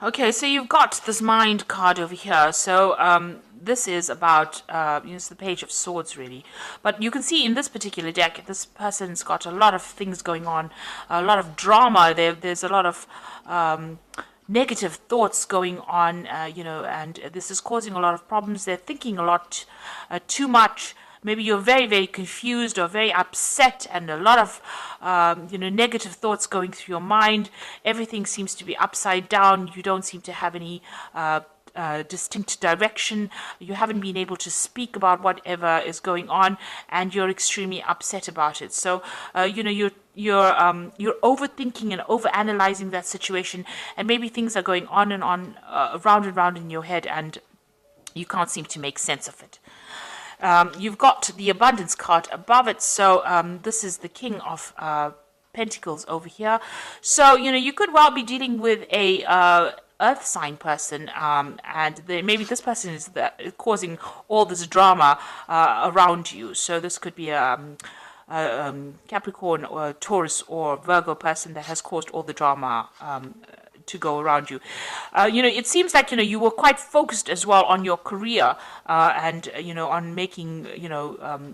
Okay, so you've got this mind card over here. So this is about it's the Page of Swords, really. But you can see in this particular deck, this person's got a lot of things going on, a lot of drama. There's a lot of negative thoughts going on, and this is causing a lot of problems. They're thinking a lot, too much. Maybe you're very, very confused or very upset, and a lot of, negative thoughts going through your mind. Everything seems to be upside down. You don't seem to have any distinct direction. You haven't been able to speak about whatever is going on, and you're extremely upset about it. So, you're overthinking and overanalyzing that situation, and maybe things are going on and on, round and round in your head, and you can't seem to make sense of it. You've got the abundance card above it. So this is the King of Pentacles over here. So, you could well be dealing with a earth sign person, and maybe this person is causing all this drama around you. So this could be Capricorn or Taurus or Virgo person that has caused all the drama to go around you. It seems like you were quite focused as well on your career, and on making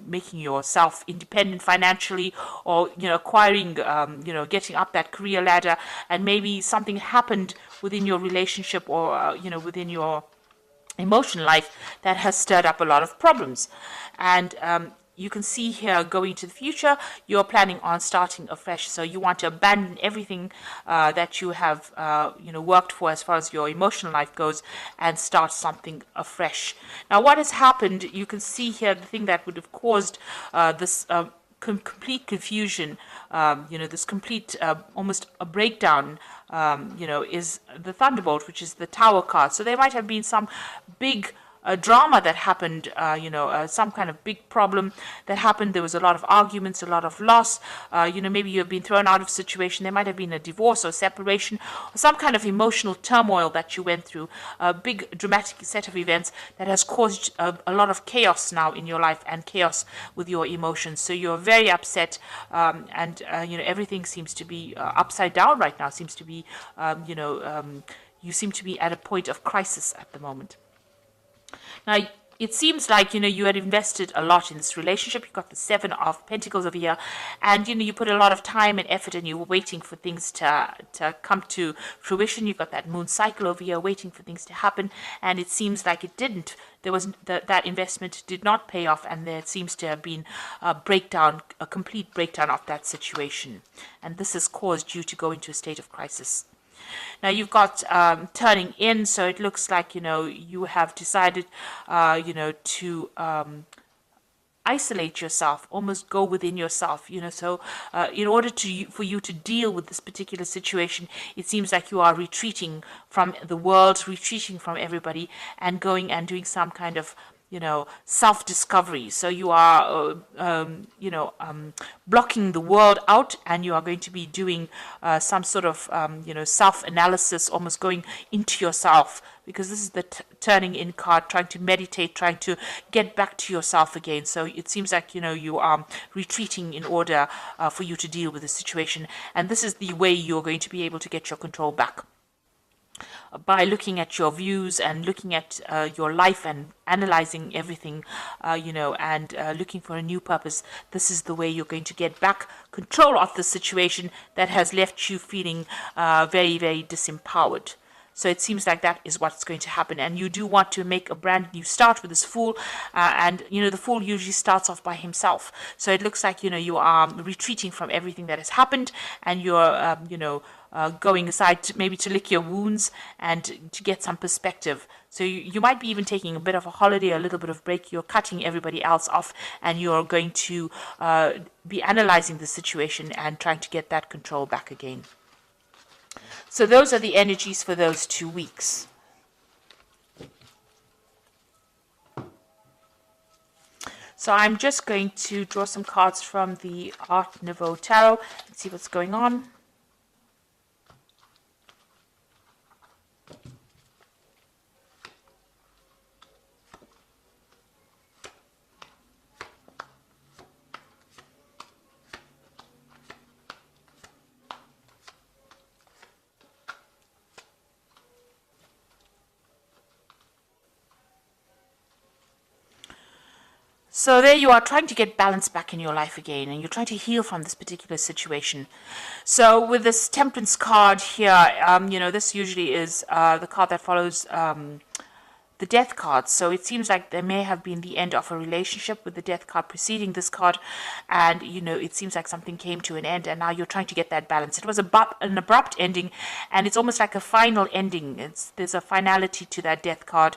making yourself independent financially, or acquiring getting up that career ladder, and maybe something happened within your relationship, or within your emotional life that has stirred up a lot of problems. And you can see here, going to the future, you're planning on starting afresh. So you want to abandon everything that you have worked for as far as your emotional life goes, and start something afresh. Now, what has happened, you can see here, the thing that would have caused this complete confusion, this complete, almost a breakdown, is the Thunderbolt, which is the Tower card. So there might have been some big drama that happened, some kind of big problem that happened. There was a lot of arguments, a lot of loss. Maybe you've been thrown out of a situation. There might have been a divorce or separation, or some kind of emotional turmoil that you went through, a big dramatic set of events that has caused a lot of chaos now in your life, and chaos with your emotions. So you're very upset, and everything seems to be upside down right now. Seems to be, you seem to be at a point of crisis at the moment. Now, it seems like, you had invested a lot in this relationship. You got the Seven of Pentacles over here, and, you put a lot of time and effort, and you were waiting for things to come to fruition. You got that moon cycle over here, waiting for things to happen, and it seems like it didn't. There was that investment did not pay off, and there seems to have been a breakdown, a complete breakdown of that situation. And this has caused you to go into a state of crisis. Now you've got turning in, so it looks like you have decided to isolate yourself, almost go within yourself. So in order for you to deal with this particular situation, it seems like you are retreating from the world, retreating from everybody, and going and doing some kind of self-discovery. So you are, blocking the world out, and you are going to be doing some sort of, self-analysis, almost going into yourself, because this is the turning in card, trying to meditate, trying to get back to yourself again. So it seems like, you are retreating in order for you to deal with the situation. And this is the way you're going to be able to get your control back, by looking at your views and looking at your life and analyzing everything, and looking for a new purpose. This is the way you're going to get back control of the situation that has left you feeling very, very disempowered. So it seems like that is what's going to happen. And you do want to make a brand new start with this Fool. And, the Fool usually starts off by himself. So it looks like, you are retreating from everything that has happened, and you're, going aside maybe to lick your wounds and to get some perspective. So you might be even taking a bit of a holiday, a little bit of break. You're cutting everybody else off, and you're going to be analyzing the situation and trying to get that control back again. So those are the energies for those 2 weeks. So I'm just going to draw some cards from the Art Nouveau Tarot and see what's going on. So there you are trying to get balance back in your life again, and you're trying to heal from this particular situation. So with this Temperance card here, this usually is the card that follows the Death card. So it seems like there may have been the end of a relationship with the Death card preceding this card, and it seems like something came to an end, and now you're trying to get that balance. It was an abrupt ending, and it's almost like a final ending. There's a finality to that Death card.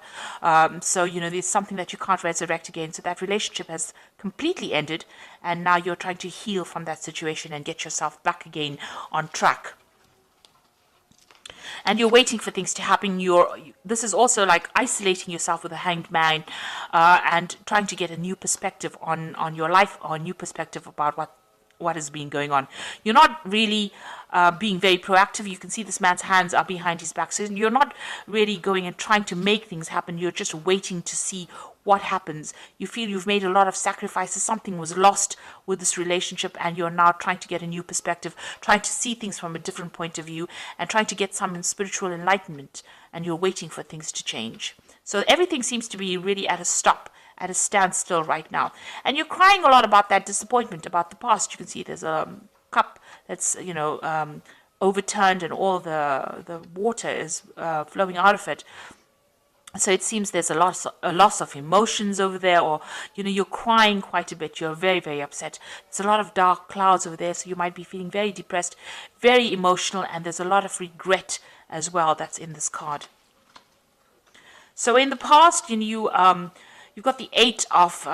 So there's something that you can't resurrect again. So that relationship has completely ended, and now you're trying to heal from that situation and get yourself back again on track. And you're waiting for things to happen. This is also like isolating yourself with a Hanged Man, and trying to get a new perspective on your life, or a new perspective about what has been going on. You're not really being very proactive. You can see this man's hands are behind his back. So you're not really going and trying to make things happen. You're just waiting to see what happens. You feel you've made a lot of sacrifices. Something was lost with this relationship, and you're now trying to get a new perspective, trying to see things from a different point of view, and trying to get some spiritual enlightenment, and you're waiting for things to change. So everything seems to be really at a stop, at a standstill right now. And you're crying a lot about that disappointment, about the past. You can see there's a cup that's, overturned, and all the water is flowing out of it. So it seems there's a loss of emotions over there, or, you're crying quite a bit. You're very, very upset. There's a lot of dark clouds over there, so you might be feeling very depressed, very emotional, and there's a lot of regret as well that's in this card. So in the past, you've got the 8 of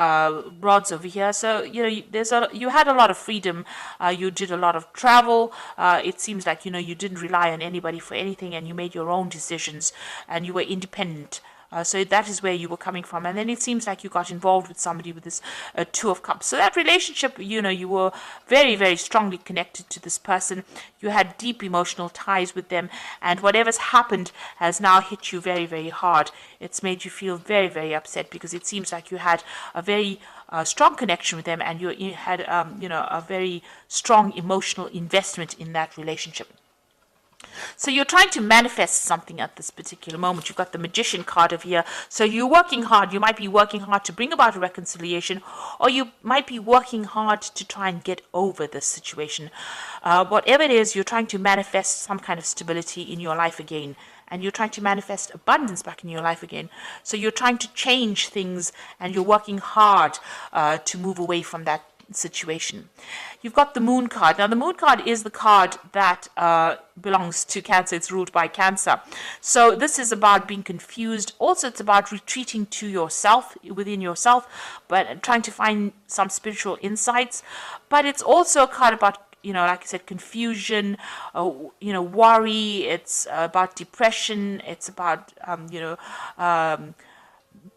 rods over here. So you had a lot of freedom. You did a lot of travel. It seems like you didn't rely on anybody for anything, and you made your own decisions, and you were independent. So that is where you were coming from. And then it seems like you got involved with somebody with this 2 of Cups. So that relationship, you were very, very strongly connected to this person. You had deep emotional ties with them. And whatever's happened has now hit you very, very hard. It's made you feel very, very upset, because it seems like you had a very strong connection with them, and you had, a very strong emotional investment in that relationship. So you're trying to manifest something at this particular moment. You've got the Magician card over here. So you're working hard. You might be working hard to bring about a reconciliation, or you might be working hard to try and get over this situation. Whatever it is, you're trying to manifest some kind of stability in your life again. And you're trying to manifest abundance back in your life again. So you're trying to change things, and you're working hard to move away from that situation. You've got the Moon card. Now, the Moon card is the card that belongs to Cancer. It's ruled by Cancer. So this is about being confused. Also, it's about retreating to yourself, within yourself, but trying to find some spiritual insights. But it's also a card about, like I said, confusion, worry. It's about depression. It's about,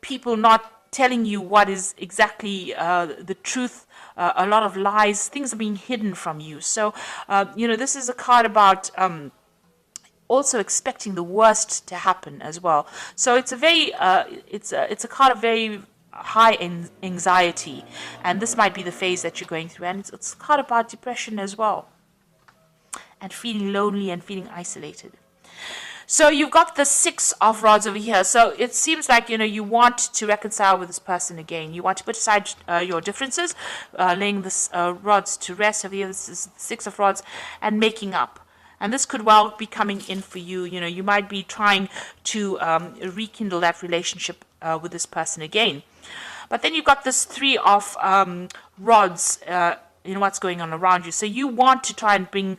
people not telling you what is exactly the truth. A lot of lies. Things are being hidden from you. So, this is a card about also expecting the worst to happen as well. So it's a very, it's a card of very high anxiety, and this might be the phase that you're going through. And it's a card about depression as well, and feeling lonely and feeling isolated. So you've got the 6 of rods over here. So it seems like, you want to reconcile with this person again. You want to put aside your differences, laying this rods to rest over here. This is 6 of rods, and making up. And this could well be coming in for you. You might be trying to rekindle that relationship with this person again. But then you've got this 3 of rods, what's going on around you. So you want to try and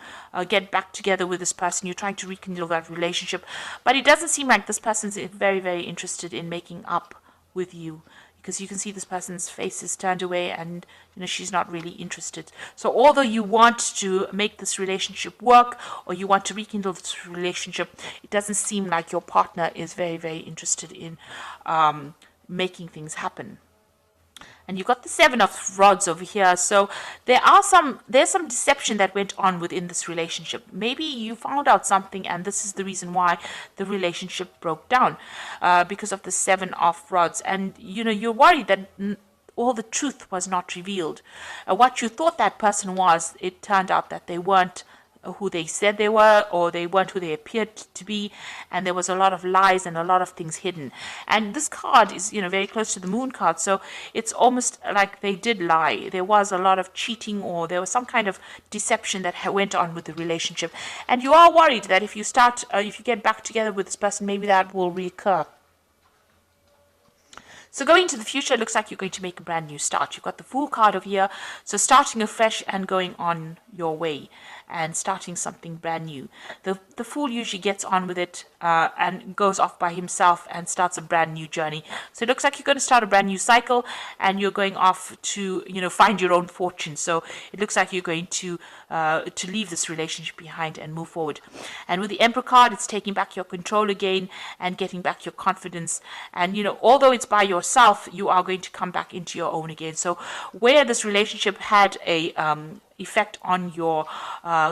get back together with this person. You're trying to rekindle that relationship. But it doesn't seem like this person's very, very interested in making up with you, because you can see this person's face is turned away, and she's not really interested. So although you want to make this relationship work, or you want to rekindle this relationship, it doesn't seem like your partner is very, very interested in making things happen. And you've got the 7 of rods over here. So there's some deception that went on within this relationship. Maybe you found out something, and this is the reason why the relationship broke down, because of the 7 of rods. And you're worried that all the truth was not revealed. What you thought that person was, it turned out that they weren't who they said they were, or they weren't who they appeared to be, and there was a lot of lies and a lot of things hidden. And this card is, very close to the Moon card, so it's almost like they did lie. There was a lot of cheating, or there was some kind of deception that went on with the relationship, and you are worried that if you get back together with this person, maybe that will reoccur. So going into the future, it looks like you're going to make a brand new start. You've got the Fool card over here. So starting afresh and going on your way and starting something brand new. The Fool usually gets on with it and goes off by himself and starts a brand new journey. So it looks like you're going to start a brand new cycle, and you're going off to, find your own fortune. So it looks like you're going to leave this relationship behind and move forward. And with the Emperor card, it's taking back your control again and getting back your confidence. And, although it's by yourself, you are going to come back into your own again. So where this relationship had a effect on your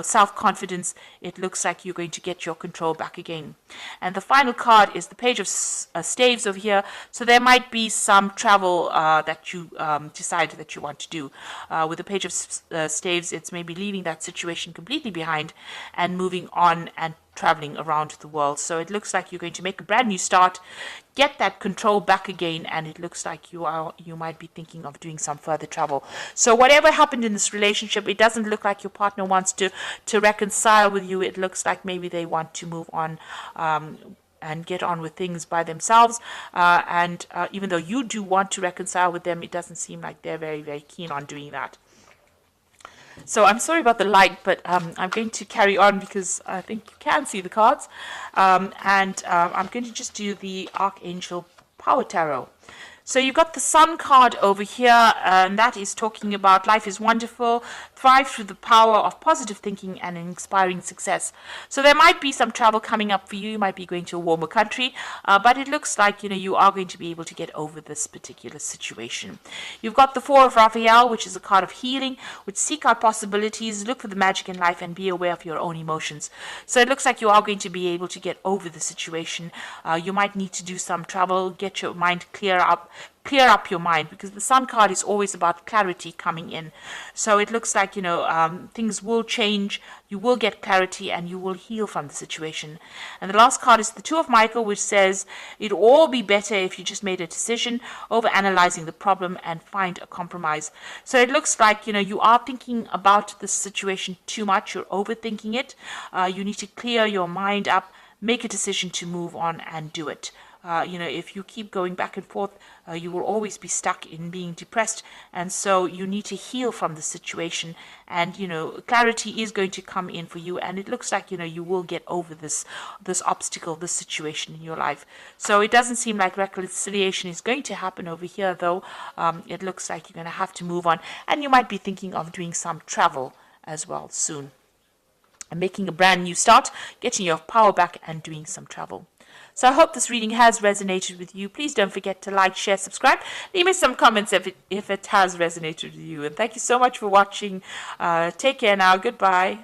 self-confidence, it looks like you're going to get your control back again. And the final card is the Page of Staves over here. So there might be some travel that you decide that you want to do. With the Page of Staves, it's maybe leaving that situation completely behind and moving on and traveling around the world. So it looks like you're going to make a brand new start, get that control back again, and it looks like you might be thinking of doing some further travel. So whatever happened in this relationship, it doesn't look like your partner wants to reconcile with you. It looks like maybe they want to move on and get on with things by themselves. And even though you do want to reconcile with them, it doesn't seem like they're very, very keen on doing that. So I'm sorry about the light, but I'm going to carry on because I think you can see the cards. I'm going to just do the Archangel Power Tarot. So you've got the Sun card over here, and that is talking about life is wonderful, thrive through the power of positive thinking and inspiring success. So there might be some travel coming up for you. You might be going to a warmer country, but it looks like, you are going to be able to get over this particular situation. You've got the Four of Raphael, which is a card of healing, which seek out possibilities, look for the magic in life, and be aware of your own emotions. So it looks like you are going to be able to get over the situation. You might need to do some travel, get your mind clear up your mind, because the Sun card is always about clarity coming in. So it looks like, things will change, you will get clarity, and you will heal from the situation. And the last card is the Two of Michael, which says it'd all be better if you just made a decision over analyzing the problem and find a compromise. So it looks like, you are thinking about the situation too much, you're overthinking it. You need to clear your mind up, make a decision to move on and do it. If you keep going back and forth, you will always be stuck in being depressed. And so you need to heal from the situation. And, clarity is going to come in for you. And it looks like, you will get over this obstacle, this situation in your life. So it doesn't seem like reconciliation is going to happen over here, though. It looks like you're going to have to move on. And you might be thinking of doing some travel as well soon. And making a brand new start, getting your power back and doing some travel. So I hope this reading has resonated with you. Please don't forget to like, share, subscribe. Leave me some comments if it has resonated with you. And thank you so much for watching. Take care now. Goodbye.